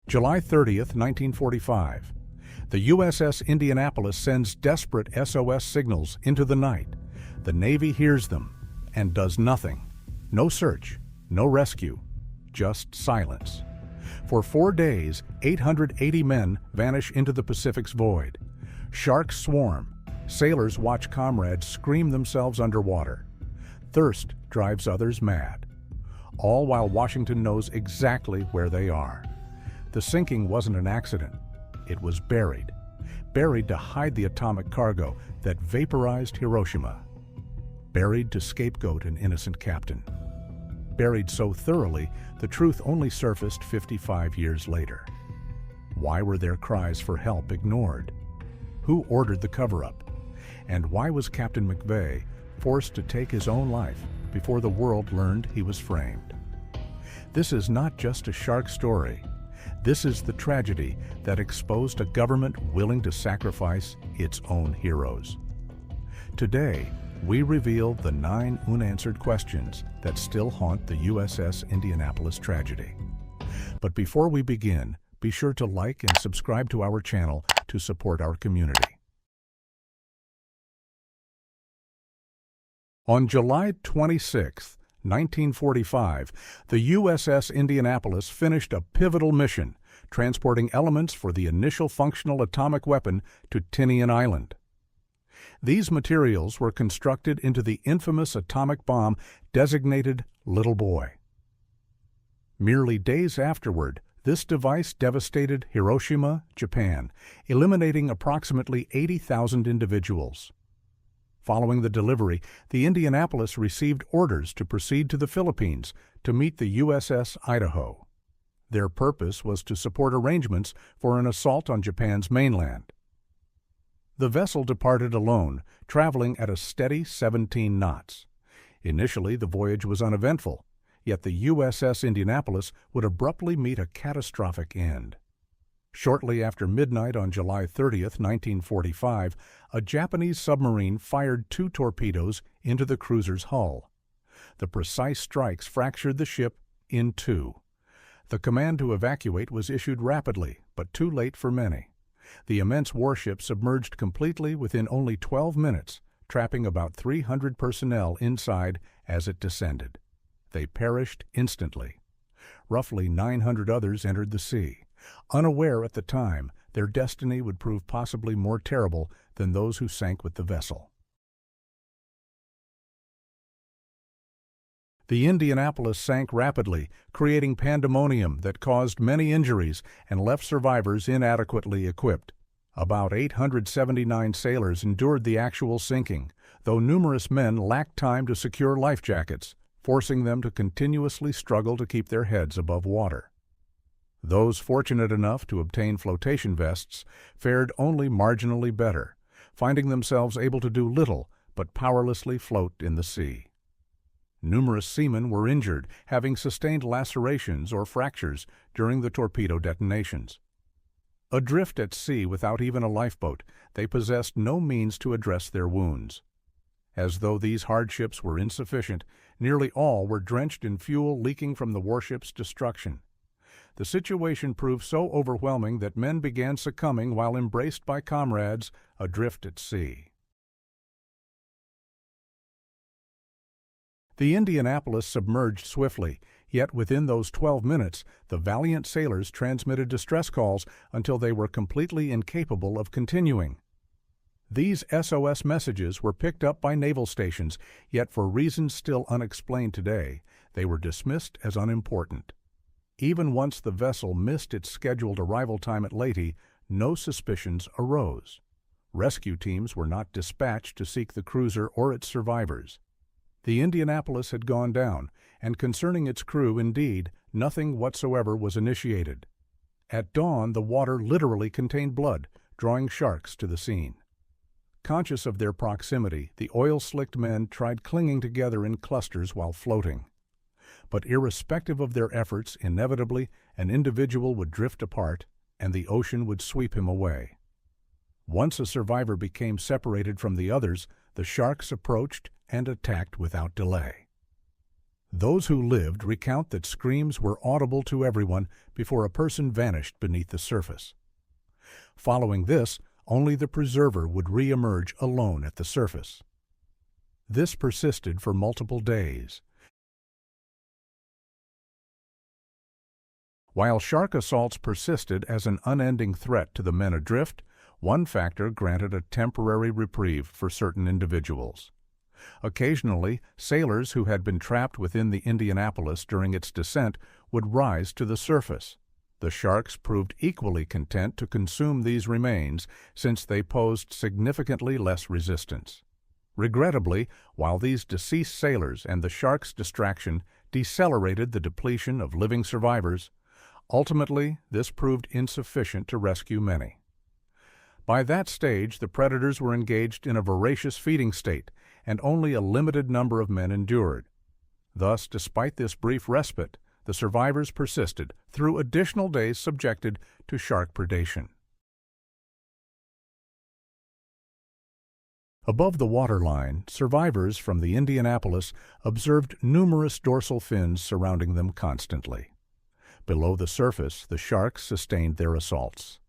July 30th, 1945. The USS Indianapolis sends desperate SOS signals into the night. The Navy hears them and does nothing. No search, no rescue, just silence. For 4 days, 880 men vanish into the Pacific's void. Sharks swarm. Sailors watch comrades scream themselves underwater. Thirst drives others mad. All while Washington knows exactly where they are. The sinking wasn't an accident. It was buried. Buried to hide the atomic cargo that vaporized Hiroshima. Buried to scapegoat an innocent captain. Buried so thoroughly, the truth only surfaced 55 years later. Why were their cries for help ignored? Who ordered the cover-up? And why was Captain McVay forced to take his own life before the world learned he was framed? This is not just a shark story. This is the tragedy that exposed a government willing to sacrifice its own heroes. Today, we reveal the 9 unanswered questions that still haunt the USS Indianapolis tragedy. But before we begin, be sure to like and subscribe to our channel to support our community. On July 26, 1945, the USS Indianapolis finished a pivotal mission, transporting elements for the initial functional atomic weapon to Tinian Island. These materials were constructed into the infamous atomic bomb designated Little Boy. Merely days afterward, this device devastated Hiroshima, Japan, eliminating approximately 80,000 individuals. Following the delivery, the Indianapolis received orders to proceed to the Philippines to meet the USS Idaho. Their purpose was to support arrangements for an assault on Japan's mainland. The vessel departed alone, traveling at a steady 17 knots. Initially, the voyage was uneventful, yet the USS Indianapolis would abruptly meet a catastrophic end. Shortly after midnight on July 30th, 1945, a Japanese submarine fired 2 torpedoes into the cruiser's hull. The precise strikes fractured the ship in 2. The command to evacuate was issued rapidly, but too late for many. The immense warship submerged completely within only 12 minutes, trapping about 300 personnel inside as it descended. They perished instantly. Roughly 900 others entered the sea. Unaware at the time, their destiny would prove possibly more terrible than those who sank with the vessel. The Indianapolis sank rapidly, creating pandemonium that caused many injuries and left survivors inadequately equipped. About 879 sailors endured the actual sinking, though numerous men lacked time to secure life jackets, forcing them to continuously struggle to keep their heads above water. Those fortunate enough to obtain flotation vests fared only marginally better, finding themselves able to do little but powerlessly float in the sea. Numerous seamen were injured, having sustained lacerations or fractures during the torpedo detonations. Adrift at sea without even a lifeboat, they possessed no means to address their wounds. As though these hardships were insufficient, nearly all were drenched in fuel leaking from the warship's destruction. The situation proved so overwhelming that men began succumbing while embraced by comrades adrift at sea. The Indianapolis submerged swiftly, yet within those 12 minutes, the valiant sailors transmitted distress calls until they were completely incapable of continuing. These SOS messages were picked up by naval stations, yet for reasons still unexplained today, they were dismissed as unimportant. Even once the vessel missed its scheduled arrival time at Leyte, no suspicions arose. Rescue teams were not dispatched to seek the cruiser or its survivors. The Indianapolis had gone down, and concerning its crew, indeed, nothing whatsoever was initiated. At dawn, the water literally contained blood, drawing sharks to the scene. Conscious of their proximity, the oil-slicked men tried clinging together in clusters while floating. But irrespective of their efforts, inevitably, an individual would drift apart, and the ocean would sweep him away. Once a survivor became separated from the others, the sharks approached and attacked without delay. Those who lived recount that screams were audible to everyone before a person vanished beneath the surface. Following this, only the preserver would re-emerge alone at the surface. This persisted for multiple days. While shark assaults persisted as an unending threat to the men adrift, one factor granted a temporary reprieve for certain individuals. Occasionally, sailors who had been trapped within the Indianapolis during its descent would rise to the surface. The sharks proved equally content to consume these remains, since they posed significantly less resistance. Regrettably, while these deceased sailors and the sharks' distraction decelerated the depletion of living survivors, ultimately this proved insufficient to rescue many. By that stage, the predators were engaged in a voracious feeding state, and only a limited number of men endured. Thus, despite this brief respite, the survivors persisted through additional days subjected to shark predation. Above the waterline, survivors from the Indianapolis observed numerous dorsal fins surrounding them constantly. Below the surface, the sharks sustained their assaults.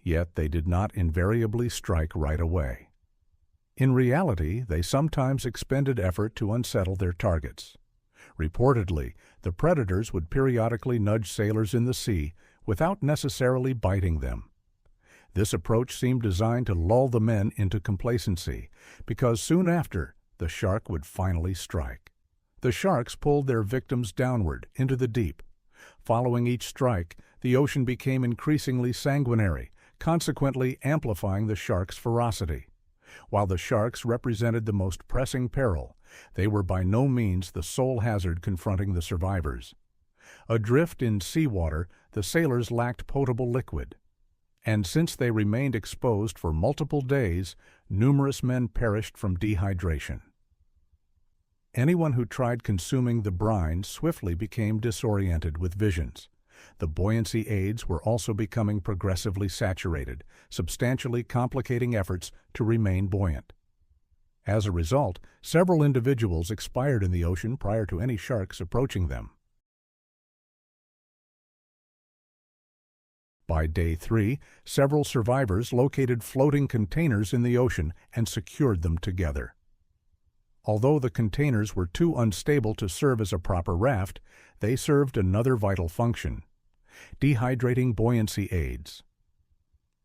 Yet they did not invariably strike right away. In reality, they sometimes expended effort to unsettle their targets. Reportedly, the predators would periodically nudge sailors in the sea without necessarily biting them. This approach seemed designed to lull the men into complacency, because soon after, the shark would finally strike. The sharks pulled their victims downward into the deep. Following each strike, the ocean became increasingly sanguinary, consequently amplifying the sharks' ferocity. While the sharks represented the most pressing peril, they were by no means the sole hazard confronting the survivors. Adrift in seawater, the sailors lacked potable liquid, and since they remained exposed for multiple days, numerous men perished from dehydration. Anyone who tried consuming the brine swiftly became disoriented with visions. The buoyancy aids were also becoming progressively saturated, substantially complicating efforts to remain buoyant. As a result, several individuals expired in the ocean prior to any sharks approaching them. By day 3, several survivors located floating containers in the ocean and secured them together. Although the containers were too unstable to serve as a proper raft, they served another vital function: dehydrating buoyancy aids.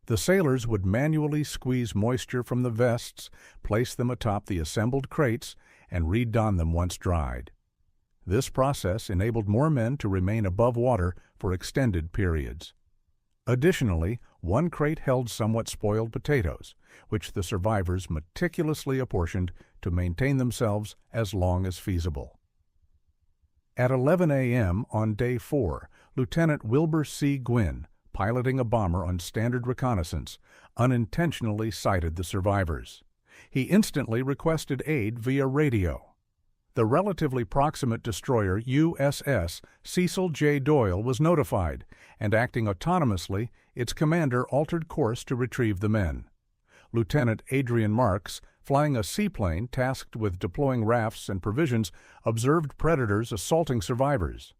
The sailors would manually squeeze moisture from the vests, place them atop the assembled crates, and re-don them once dried. This process enabled more men to remain above water for extended periods. Additionally, one crate held somewhat spoiled potatoes, which the survivors meticulously apportioned to maintain themselves as long as feasible. At 11 a.m. on day 4, Lieutenant Wilbur C. Gwynn, piloting a bomber on standard reconnaissance, unintentionally sighted the survivors. He instantly requested aid via radio. The relatively proximate destroyer USS Cecil J. Doyle was notified, and acting autonomously, its commander altered course to retrieve the men. Lieutenant Adrian Marks, flying a seaplane tasked with deploying rafts and provisions, observed predators assaulting survivors.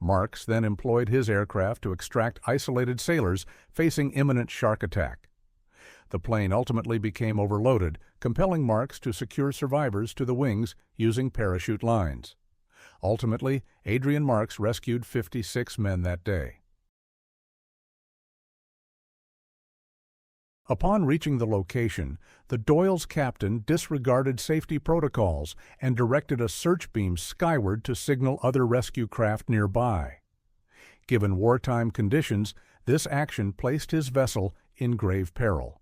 Marks then employed his aircraft to extract isolated sailors facing imminent shark attack. The plane ultimately became overloaded, compelling Marks to secure survivors to the wings using parachute lines. Ultimately, Adrian Marks rescued 56 men that day. Upon reaching the location, the Doyle's captain disregarded safety protocols and directed a search beam skyward to signal other rescue craft nearby. Given wartime conditions, this action placed his vessel in grave peril.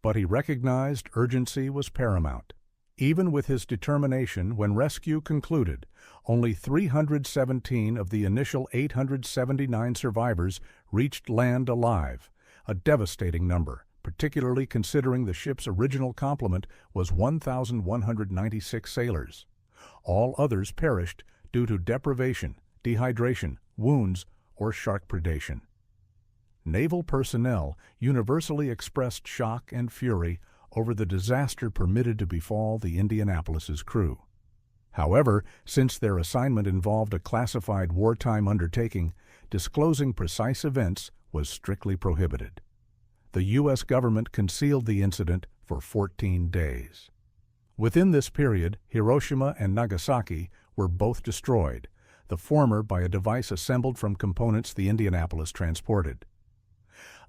But he recognized urgency was paramount. Even with his determination, when rescue concluded, only 317 of the initial 879 survivors reached land alive, a devastating number, particularly considering the ship's original complement was 1,196 sailors. All others perished due to deprivation, dehydration, wounds, or shark predation. Naval personnel universally expressed shock and fury over the disaster permitted to befall the Indianapolis's crew. However, since their assignment involved a classified wartime undertaking, disclosing precise events was strictly prohibited. The U.S. government concealed the incident for 14 days. Within this period, Hiroshima and Nagasaki were both destroyed, the former by a device assembled from components the Indianapolis transported.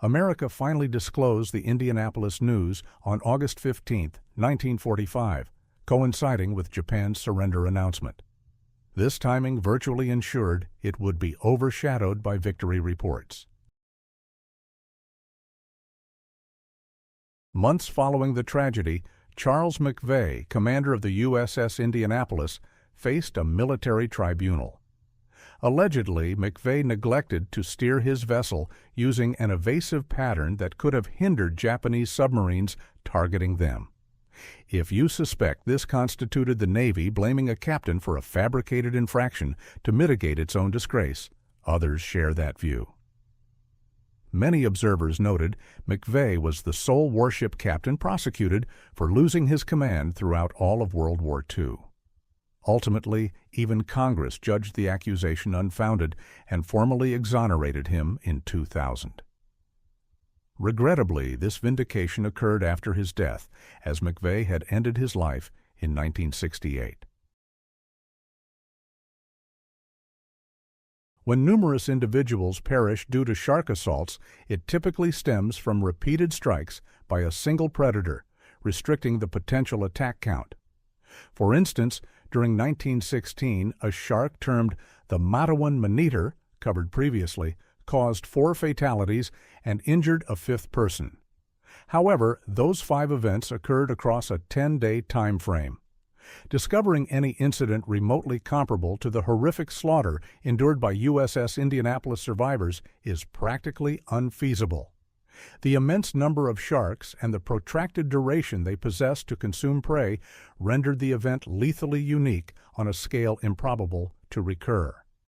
America finally disclosed the Indianapolis news on August 15, 1945, coinciding with Japan's surrender announcement. This timing virtually ensured it would be overshadowed by victory reports. Months following the tragedy, Charles McVay, commander of the USS Indianapolis, faced a military tribunal. Allegedly, McVay neglected to steer his vessel using an evasive pattern that could have hindered Japanese submarines targeting them. If you suspect this constituted the Navy blaming a captain for a fabricated infraction to mitigate its own disgrace, others share that view. Many observers noted McVay was the sole warship captain prosecuted for losing his command throughout all of World War II. Ultimately, even Congress judged the accusation unfounded and formally exonerated him in 2000. Regrettably, this vindication occurred after his death, as McVay had ended his life in 1968. When numerous individuals perish due to shark assaults, it typically stems from repeated strikes by a single predator, restricting the potential attack count. For instance, during 1916, a shark termed the Matawan man-eater, covered previously, caused 4 fatalities and injured a 5th person. However, those 5 events occurred across a 10-day time frame. Discovering any incident remotely comparable to the horrific slaughter endured by USS Indianapolis survivors is practically unfeasible. The immense number of sharks and the protracted duration they possess to consume prey rendered the event lethally unique on a scale improbable to recur.